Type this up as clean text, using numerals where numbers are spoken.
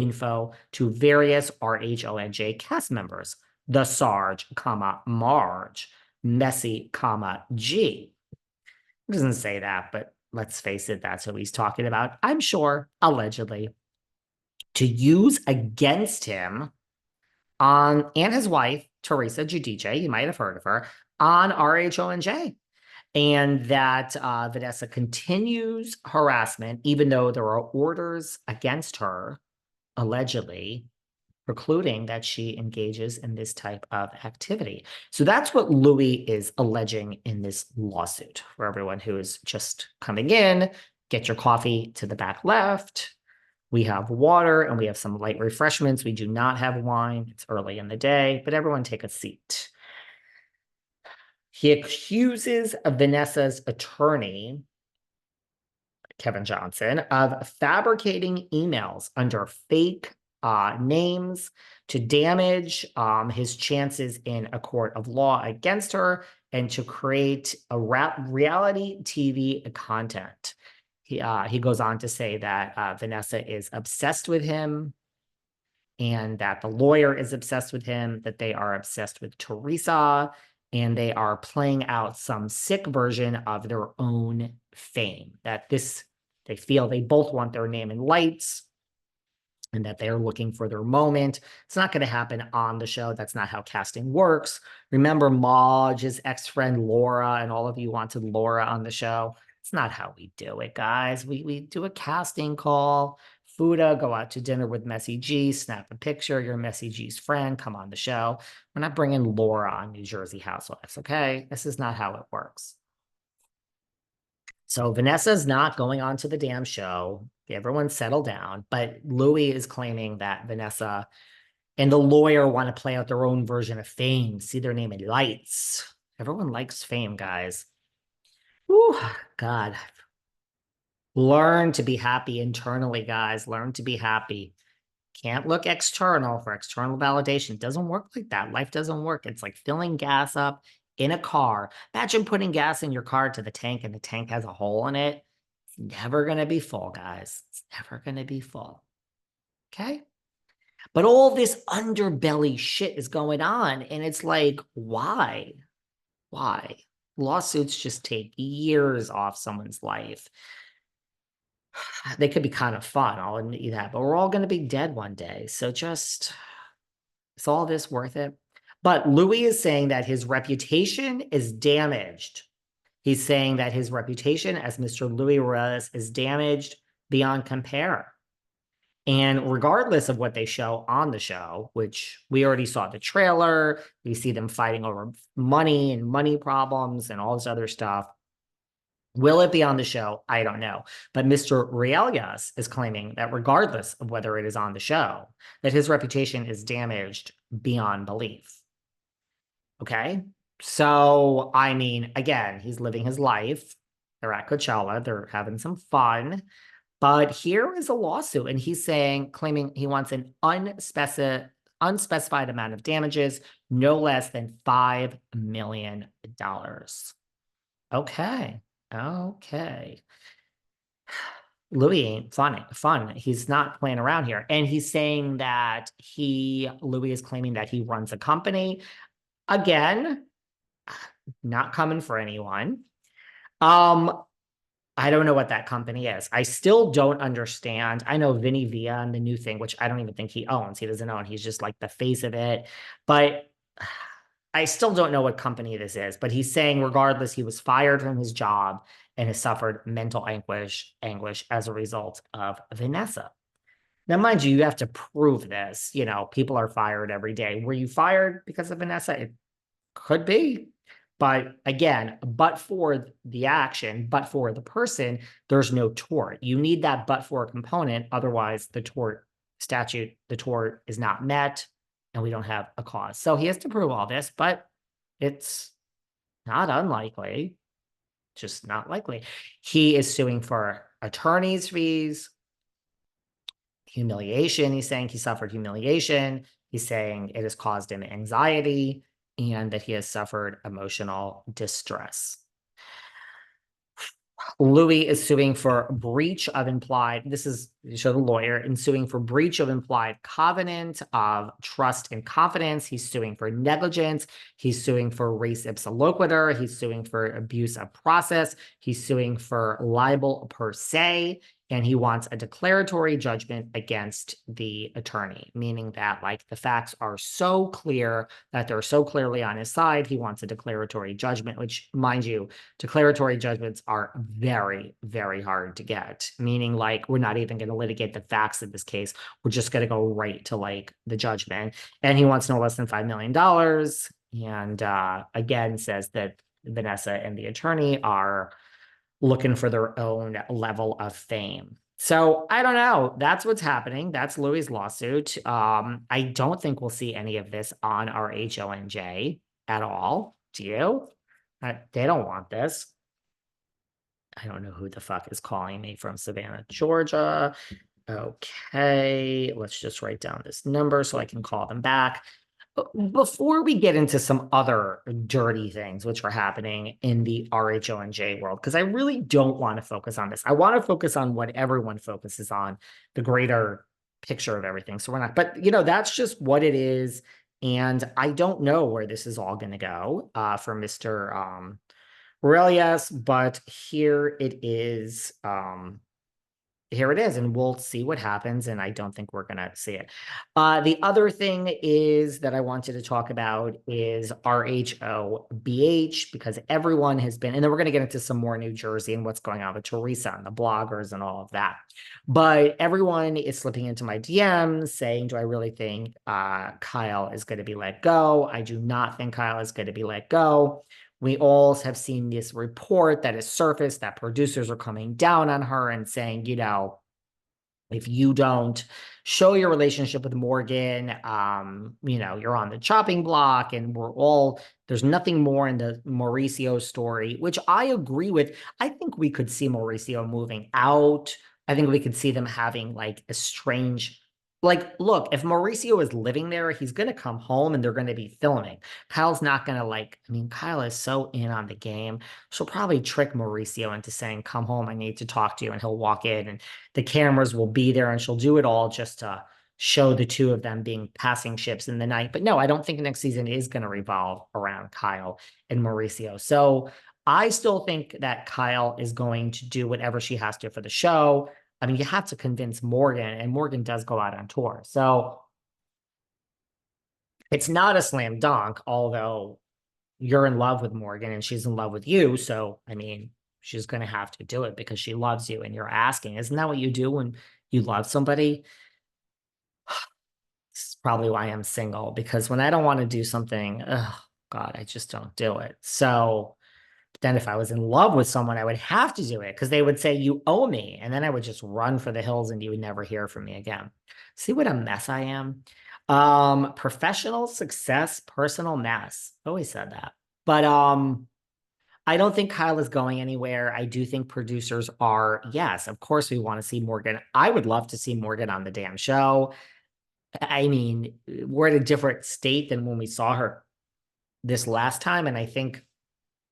info to various RHONJ cast members, the Sarge, Marge, Messy, G. It doesn't say that, but let's face it, that's who he's talking about, I'm sure, allegedly, to use against him on, and his wife, Teresa Giudice, you might have heard of her, on RHONJ. And that Vanessa continues harassment, even though there are orders against her, allegedly, precluding that she engages in this type of activity. So that's what Louie is alleging in this lawsuit. For everyone who is just coming in, get your coffee to the back left. We have water and we have some light refreshments. We do not have wine. It's early in the day, but everyone take a seat. He accuses Vanessa's attorney, Kevin Johnson, of fabricating emails under fake names to damage his chances in a court of law against her and to create a reality TV content. He goes on to say that Vanessa is obsessed with him and that the lawyer is obsessed with him, that they are obsessed with Teresa, and they are playing out some sick version of their own fame, that they feel they both want their name in lights and that they're looking for their moment. It's not going to happen on the show. That's not how casting works. Remember Marge's ex-friend Laura, and all of you wanted Laura on the show. It's not how we do it, guys. We do a casting call. Fuda, go out to dinner with Messy G, snap a picture. You're Messy G's friend. Come on the show. We're not bringing Laura on New Jersey Housewives, okay? This is not how it works. So Vanessa's not going on to the damn show. Everyone settle down. But Louie is claiming that Vanessa and the lawyer want to play out their own version of fame, see their name in lights. Everyone likes fame, guys. Ooh, God. Learn to be happy internally, guys. Learn to be happy. Can't look external for external validation. It doesn't work like that. Life doesn't work. It's like filling gas up in a car. Imagine putting gas in your car to the tank and the tank has a hole in it. It's never going to be full, guys. It's never going to be full. Okay? But all this underbelly shit is going on. And it's like, why? Why? Lawsuits just take years off someone's life. They could be kind of fun, I'll admit you that, but we're all going to be dead one day. So just, is all this worth it? But Louie is saying that his reputation is damaged. He's saying that his reputation as Mr. Louie Ruelas is damaged beyond compare. And regardless of what they show on the show, which we already saw the trailer, we see them fighting over money and money problems and all this other stuff. Will it be on the show? I don't know. But Mr. Ruelas is claiming that regardless of whether it is on the show, that his reputation is damaged beyond belief. Okay? So, I mean, again, he's living his life. They're at Coachella. They're having some fun. But here is a lawsuit, and he's claiming he wants an unspecified amount of damages, no less than $5 million. Okay. Okay. Louie ain't fun. He's not playing around here. And he's saying that Louie is claiming that he runs a company. Again, not coming for anyone. I don't know what that company is. I still don't understand. I know Vinny Villa and the new thing, which I don't even think he owns. He doesn't own. He's just like the face of it. But I still don't know what company this is. But he's saying regardless, he was fired from his job and has suffered mental anguish as a result of Vanessa. Now, mind you, you have to prove this. You know, people are fired every day. Were you fired because of Vanessa? It could be. But again, but for the action, but for the person, there's no tort. You need that but for component. Otherwise, the tort is not met and we don't have a cause. So he has to prove all this, but it's not unlikely, just not likely. He is suing for attorney's fees, humiliation. He's saying he suffered humiliation. He's saying it has caused him anxiety and that he has suffered emotional distress. Louie is suing for breach of implied, this is show the lawyer, and suing for breach of implied covenant of trust and confidence. He's suing for negligence. He's suing for res ipsa loquitur. He's suing for abuse of process. He's suing for libel per se. And he wants a declaratory judgment against the attorney, meaning that like the facts are so clear that they're so clearly on his side. He wants a declaratory judgment, which, mind you, declaratory judgments are very, very hard to get, meaning like we're not even going to litigate the facts of this case. We're just going to go right to like the judgment. And he wants no less than $5 million. And again, says that Vanessa and the attorney are looking for their own level of fame. So I don't know. That's what's happening. That's Louie's lawsuit. I don't think we'll see any of this on our RHONJ at all. Do you? They don't want this. I don't know who the fuck is calling me from Savannah, Georgia. Okay, let's just write down this number so I can call them back. Before we get into some other dirty things which are happening in the RHONJ world, because I really don't want to focus on this. I want to focus on what everyone focuses on, the greater picture of everything. So we're not, but you know, that's just what it is. And I don't know where this is all going to go for Mr. Ruelas, but here it is. Here it is, and we'll see what happens. And I don't think we're going to see it. The other thing is that I wanted to talk about is RHOBH, because everyone has been, and then we're going to get into some more New Jersey and what's going on with Teresa and the bloggers and all of that. But everyone is slipping into my DMs saying, do I really think Kyle is going to be let go? I do not think Kyle is going to be let go. We all have seen this report that has surfaced that producers are coming down on her and saying, you know, if you don't show your relationship with Morgan, you know, you're on the chopping block, and there's nothing more in the Mauricio story, which I agree with. I think we could see Mauricio moving out. I think we could see them having like a strange, like, look, if Mauricio is living there, he's going to come home and they're going to be filming. Kyle's not going to like, I mean, Kyle is so in on the game. She'll probably trick Mauricio into saying, come home, I need to talk to you. And he'll walk in and the cameras will be there and she'll do it all just to show the two of them being passing ships in the night. But no, I don't think next season is going to revolve around Kyle and Mauricio. So I still think that Kyle is going to do whatever she has to for the show. I mean, you have to convince Morgan, and Morgan does go out on tour. So it's not a slam dunk, although you're in love with Morgan and she's in love with you. So, I mean, she's going to have to do it because she loves you and you're asking. Isn't that what you do when you love somebody? This is probably why I'm single, because when I don't want to do something, oh God, I just don't do it. So, then if I was in love with someone, I would have to do it because they would say, you owe me. And then I would just run for the hills and you would never hear from me again. See what a mess I am? Professional success, personal mess. Always said that. But I don't think Kyle is going anywhere. I do think producers are, yes, of course we want to see Morgan. I would love to see Morgan on the damn show. I mean, we're at a different state than when we saw her this last time. And I think